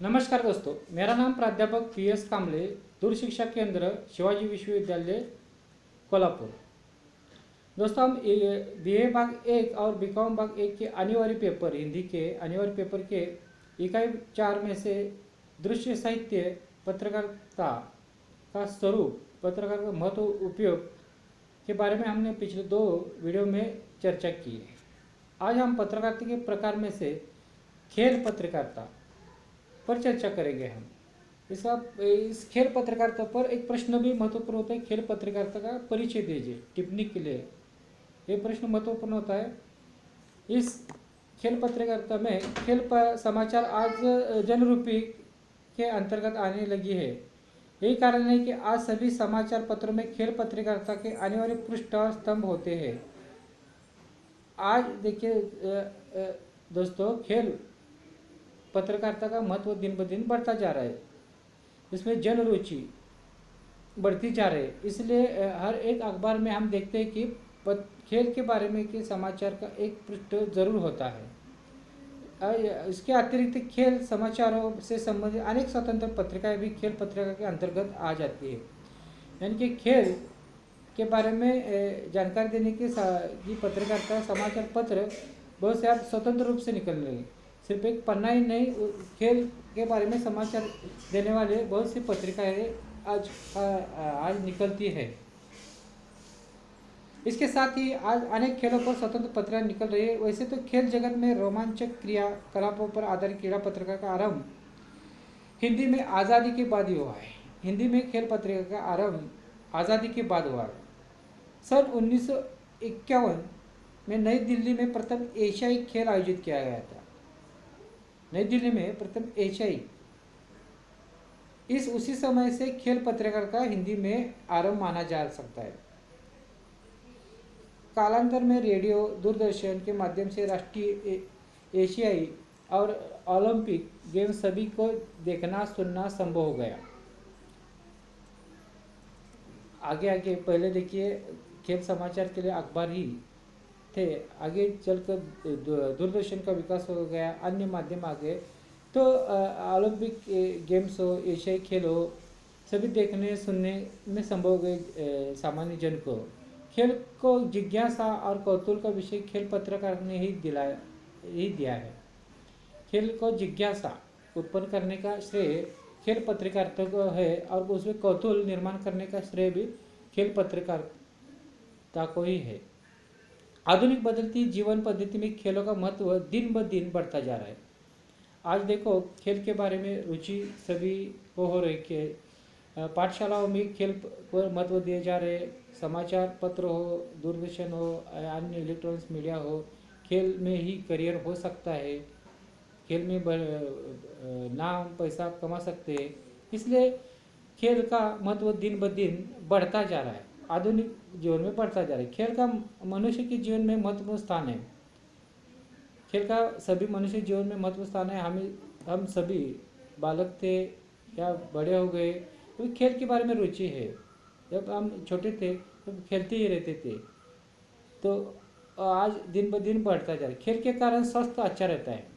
नमस्कार दोस्तों, मेरा नाम प्राध्यापक PS कांबले, दूर शिक्षा केंद्र शिवाजी विश्वविद्यालय कोल्हापुर। दोस्तों, हम BA भाग 1 और BCom भाग 1 के अनिवार्य पेपर हिंदी के अनिवार्य पेपर के इकाई 4 में से दृश्य साहित्य पत्रकारिता का स्वरूप, पत्रकार का महत्व, उपयोग के बारे में हमने पिछले 2 वीडियो में चर्चा की है। आज हम पत्रकारिता के प्रकार में से खेल पत्रकारिता पर चर्चा करेंगे। हम इस खेल पत्रकारिता पर एक प्रश्न भी महत्वपूर्ण होता है। खेल पत्रकारिता का परिचय दीजिए टिप्पणी के लिए, ये प्रश्न महत्वपूर्ण होता है। इस खेल पत्रकारिता में समाचार आज जनरूपी के अंतर्गत आने लगी है। यही कारण है कि आज सभी समाचार पत्रों में खेल पत्रकारिता के अनिवार्य पृष्ठ और स्तंभ होते हैं। आज देखिए दोस्तों, खेल पत्रकारिता का महत्व दिन ब दिन बढ़ता जा रहा है। इसमें जन रुचि बढ़ती जा रही है। इसलिए हर एक अखबार में हम देखते हैं कि खेल के बारे में के समाचार का एक पृष्ठ जरूर होता है। इसके अतिरिक्त खेल समाचारों से संबंधित अनेक स्वतंत्र पत्रिकाएं भी खेल पत्रिका के अंतर्गत आ जाती है। यानी कि खेल के बारे में जानकारी देने की पत्रकारिता समाचार पत्र बहुत से आप स्वतंत्र रूप से निकल रहे हैं। सिर्फ एक पन्ना ही नहीं, खेल के बारे में समाचार देने वाले बहुत सी पत्रिकाएं आज निकलती है। इसके साथ ही आज अनेक खेलों पर स्वतंत्र पत्रिका निकल रही है। वैसे तो खेल जगत में रोमांचक क्रियाकलापों पर आधारित क्रीड़ा पत्रिका का आरंभ हिंदी में आज़ादी के बाद ही हुआ है। हिंदी में खेल पत्रिका का आरंभ आज़ादी के बाद हुआ है। सन 1951 में नई दिल्ली में प्रथम एशियाई खेल आयोजित किया गया था। नई दिल्ली में प्रथम एशियाई, उसी समय से खेल पत्रकार का हिंदी में आरंभ माना जा सकता है। कालांतर में रेडियो, दूरदर्शन के माध्यम से राष्ट्रीय, एशियाई और ओलंपिक गेम सभी को देखना सुनना संभव हो गया। आगे पहले देखिए, खेल समाचार के लिए अखबार ही थे। आगे चलकर दूरदर्शन का विकास हो गया, अन्य माध्यम आ गए, तो ओलंपिक गेम्स हो, एशियाई खेल हो, सभी देखने सुनने में संभव हो गए सामान्य जन को। खेल को जिज्ञासा और कौतूहल का विषय खेल पत्रकार ने ही दिया है। खेल को जिज्ञासा उत्पन्न करने का श्रेय खेल पत्रकारिता को है और उसमें कौतूहल निर्माण करने का श्रेय भी खेल पत्रकारिता को ही है। आधुनिक बदलती जीवन पद्धति में खेलों का महत्व दिन ब दिन बढ़ता जा रहा है। आज देखो, खेल के बारे में रुचि सभी को हो रही है। पाठशालाओं में खेल पर महत्व दिए जा रहे। समाचार पत्र हो, दूरदर्शन हो, अन्य इलेक्ट्रॉनिक्स मीडिया हो, खेल में ही करियर हो सकता है। खेल में नाम पैसा कमा सकते हैं। इसलिए खेल का महत्व दिन ब दिन बढ़ता जा रहा है, आधुनिक जीवन में बढ़ता जा रहा है। खेल का मनुष्य के जीवन में महत्वपूर्ण स्थान है। खेल का सभी मनुष्य जीवन में महत्वपूर्ण स्थान है। हम सभी बालक थे या बड़े हो गए, तो खेल के बारे में रुचि है। जब हम छोटे थे तो खेलते ही रहते थे, तो आज दिन ब दिन बढ़ता जा रहा है। खेल के कारण स्वास्थ्य अच्छा रहता है।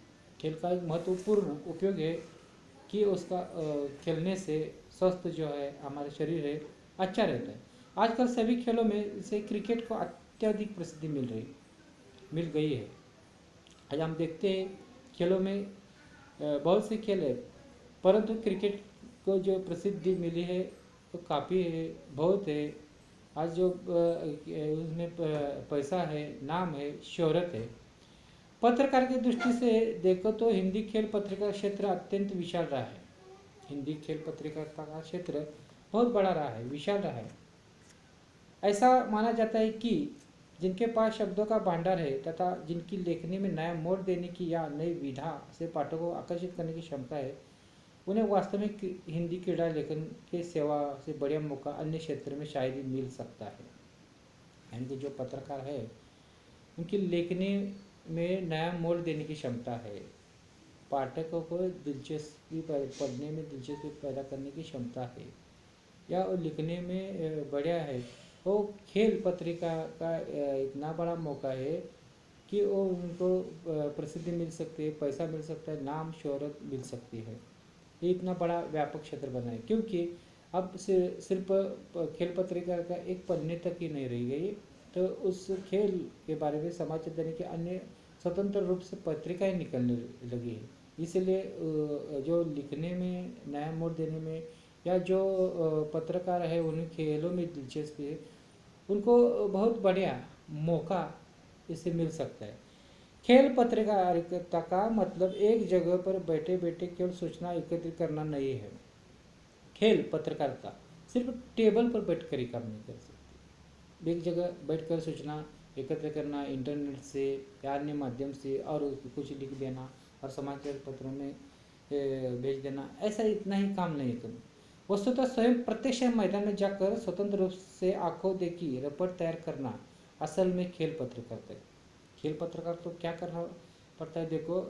खेल का एक महत्वपूर्ण उपयोग है कि उसका खेलने से स्वस्थ जो है हमारा शरीर है अच्छा रहता है। आजकल सभी खेलों में से क्रिकेट को अत्यधिक प्रसिद्धि मिल गई है। आज हम देखते हैं खेलों में बहुत से खेल है, परंतु क्रिकेट को जो प्रसिद्धि मिली है तो काफ़ी है, बहुत है। आज जो उसमें पैसा है, नाम है, शोहरत है। पत्रकार की दृष्टि से देखो तो हिंदी खेल पत्रिका क्षेत्र अत्यंत विशाल रहा है। हिंदी खेल पत्रकारिता का क्षेत्र बहुत बड़ा रहा है, विशाल रहा है। ऐसा माना जाता है कि जिनके पास शब्दों का भंडार है तथा जिनकी लेखनी में नया मोड़ देने की या नई विधा से पाठकों को आकर्षित करने की क्षमता है, उन्हें वास्तव में हिंदी क्रीड़ा लेखन के सेवा से बढ़िया मौका अन्य क्षेत्र में शायद ही मिल सकता है। यानी कि जो पत्रकार है, उनकी लेखनी में नया मोड़ देने की क्षमता है, पाठकों को दिलचस्पी पढ़ने में दिलचस्पी पैदा करने की क्षमता है, या लिखने में बढ़िया है। वो खेल पत्रिका का इतना बड़ा मौका है कि वो उनको प्रसिद्धि मिल सकती है, पैसा मिल सकता है, नाम शोहरत मिल सकती है। ये इतना बड़ा व्यापक क्षेत्र बना है, क्योंकि अब सिर्फ खेल पत्रिका का एक पन्ने तक ही नहीं रह गई, तो उस खेल के बारे में समाचार देने के अन्य स्वतंत्र रूप से पत्रिकाएं निकलने लगी है। इसलिए जो लिखने में नया मोड़ देने में या जो पत्रकार है उन्हें खेलों में दिलचस्पी है, उनको बहुत बढ़िया मौका इससे मिल सकता है। खेल पत्रकारिता का मतलब एक जगह पर बैठे बैठे केवल सूचना एकत्रित करना नहीं है। खेल पत्रकारिता सिर्फ टेबल पर बैठकर ही काम नहीं कर सकती। एक जगह बैठकर सूचना एकत्र करना इंटरनेट से या अन्य माध्यम से और कुछ लिख देना और समाचार पत्रों में भेज देना, ऐसा इतना ही काम नहीं है। वस्तुतः स्वयं प्रत्यक्ष मैदान में जाकर स्वतंत्र रूप से आंखों देखी रिपोर्ट तैयार करना असल में खेल पत्रकारिता है। खेल पत्रकार तो क्या करना पड़ता है, देखो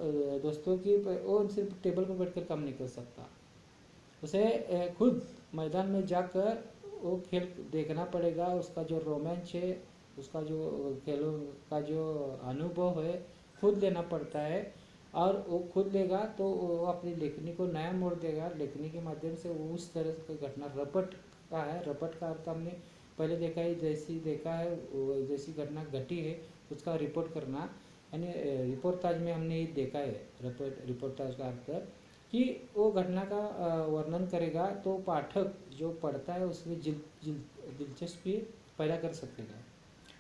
दोस्तों की वो सिर्फ टेबल पर बैठकर काम नहीं कर सकता, उसे खुद मैदान में जाकर वो खेल देखना पड़ेगा। उसका जो रोमांच है, उसका जो खेलों का जो अनुभव है, खुद लेना पड़ता है। और वो खुद लेगा तो वो अपनी लेखनी को नया मोड़ देगा। लेखनी के माध्यम से वो उस तरह की घटना रपट का है, रपट का अर्थ हमने पहले देखा है, जैसी देखा है जैसी घटना घटी है उसका रिपोर्ट करना, यानी रिपोर्टाज में हमने ये देखा है। रिपोर्टाज का अर्थ कि वो घटना का वर्णन करेगा तो पाठक जो पढ़ता है उसमें दिलचस्पी पैदा कर सकेगा।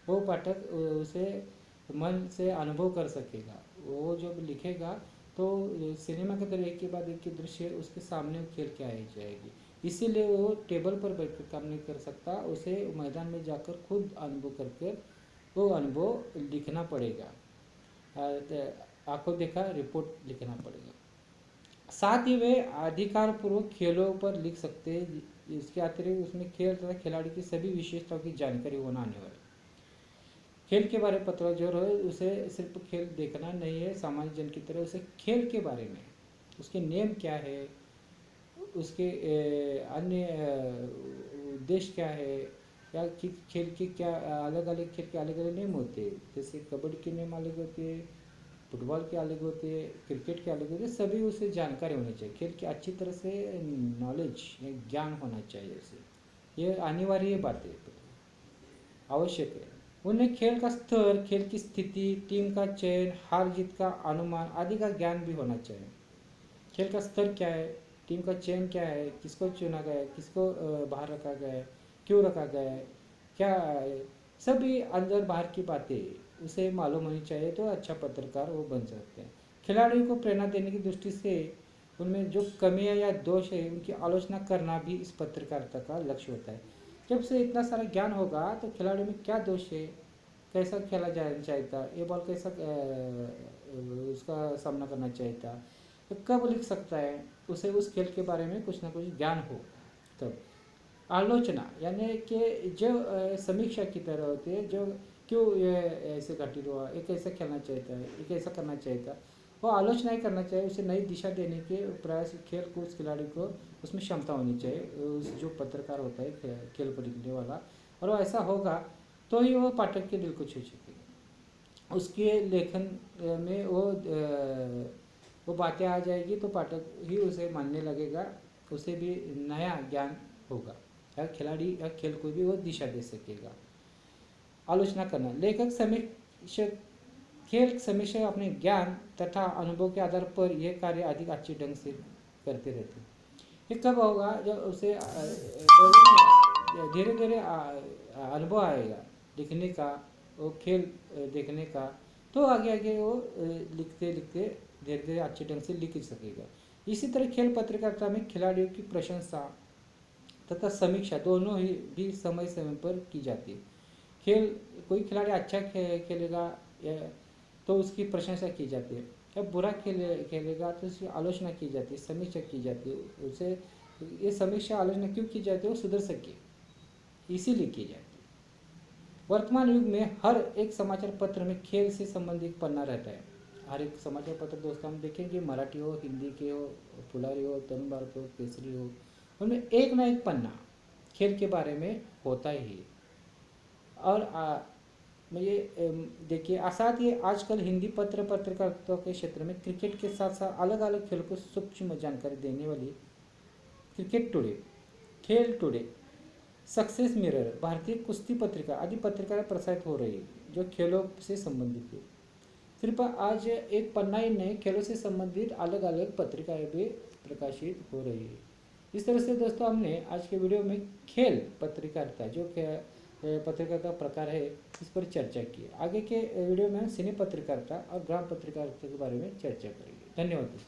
वो पाठक उसे मन से अनुभव कर सकेगा। वो जब लिखेगा तो सिनेमा की तरह एक के बाद एक दृश्य उसके सामने खेल के आई जाएगी। इसीलिए वो टेबल पर बैठकर काम नहीं कर सकता, उसे मैदान में जाकर खुद अनुभव करके वो अनुभव लिखना पड़ेगा। आंखों देखा रिपोर्ट लिखना पड़ेगा। साथ ही वे अधिकारपूर्वक खेलों पर लिख सकते हैं। इसके अतिरिक्त उसमें खेल तथा खिलाड़ी की सभी विशेषताओं की जानकारी होना अनिवार्य। खेल के बारे में पता जो है उसे सिर्फ खेल देखना नहीं है, सामान्य जन की तरह उसे खेल के बारे में, उसके नियम क्या है, उसके अन्य उद्देश्य क्या है, या खेल के क्या अलग अलग खेल के अलग अलग नियम होते हैं। जैसे कबड्डी के नियम अलग होते हैं, फुटबॉल के अलग होते हैं, क्रिकेट के अलग होते हैं, सभी उसे जानकारी होनी चाहिए। खेल की अच्छी तरह से नॉलेज या ज्ञान होना चाहिए उसे, ये अनिवार्य बात है, आवश्यक है। उन्हें खेल का स्तर, खेल की स्थिति, टीम का चयन, हार जीत का अनुमान आदि का ज्ञान भी होना चाहिए। खेल का स्तर क्या है, टीम का चयन क्या है, किसको चुना गया है, किसको बाहर रखा गया है, क्यों रखा गया है, क्या सभी अंदर बाहर की बातें उसे मालूम होनी चाहिए, तो अच्छा पत्रकार वो बन सकते हैं। खिलाड़ियों को प्रेरणा देने की दृष्टि से उनमें जो कमियां या दोष है उनकी आलोचना करना भी इस पत्रकारिता का लक्ष्य होता है। जब से इतना सारा ज्ञान होगा तो खिलाड़ी में क्या दोष है, कैसा खेला जाना चाहिए था, ये बॉल कैसा उसका सामना करना चाहिए था, तो कब लिख सकता है, उसे उस खेल के बारे में कुछ ना कुछ ज्ञान हो। तब आलोचना यानी कि जो समीक्षा की तरह होती है, जो क्यों ये ऐसे घटित हुआ, ये कैसा खेलना चाहिए था, ये कैसा करना चाहिए था, वो आलोचना ही करना चाहिए। उसे नई दिशा देने के प्रयास, खेल को उस खिलाड़ी को उसमें क्षमता होनी चाहिए, उस जो पत्रकार होता है खेल को लिखने वाला, और वो ऐसा होगा तो ही वो पाठक के दिल को छू सकेगा। उसके लेखन में वो बातें आ जाएगी तो पाठक ही उसे मानने लगेगा, उसे भी नया ज्ञान होगा, या खिलाड़ी या खेल को भी वो दिशा दे सकेगा। आलोचना करना, लेखक समीक्षक खेल समीक्षा अपने ज्ञान तथा अनुभव के आधार पर यह कार्य अधिक अच्छे ढंग से करते रहते हैं। ये कब होगा, जब उसे धीरे धीरे अनुभव आएगा लिखने का, वो खेल देखने का, तो आगे आगे वो लिखते लिखते धीरे धीरे अच्छे ढंग से लिख सकेगा। इसी तरह खेल पत्रकारिता में खिलाड़ियों की प्रशंसा तथा समीक्षा दोनों ही भी समय समय पर की जाती है। खेल कोई खिलाड़ी अच्छा खेलेगा तो उसकी प्रशंसा की जाती है, जब बुरा खेलेगा तो उसकी आलोचना की जाती है, समीक्षा की जाती है। उसे ये समीक्षा आलोचना क्यों की जाती है, वो सुधर सके इसीलिए की जाती है। वर्तमान युग में हर एक समाचार पत्र में खेल से संबंधित पन्ना रहता है। हर एक समाचार पत्र दोस्तों हम देखेंगे, मराठी हो, हिंदी के हो, पुलारी हो, तरुण भारत हो, केसरी हो, उनमें एक ना एक पन्ना खेल के बारे में होता ही है। और देखिए साथ ही आजकल हिंदी पत्रकारिता के क्षेत्र में क्रिकेट के साथ साथ अलग अलग खेल को सूक्ष्म जानकारी देने वाली क्रिकेट टुडे, खेल टुडे, सक्सेस मिरर, भारतीय कुश्ती पत्रिका आदि पत्रिकाएं प्रसारित हो रही है जो खेलों से संबंधित है। सिर्फ आज एक पन्ना ही नहीं, खेलों से संबंधित अलग अलग पत्रिकाएं भी प्रकाशित हो रही है। इस तरह से दोस्तों हमने आज के वीडियो में खेल पत्रकारिता जो पत्रकारिता प्रकार है इस पर चर्चा की। आगे के वीडियो में सिने पत्रकारिता और ग्राम पत्रकारिता के बारे में चर्चा करेंगे। धन्यवाद।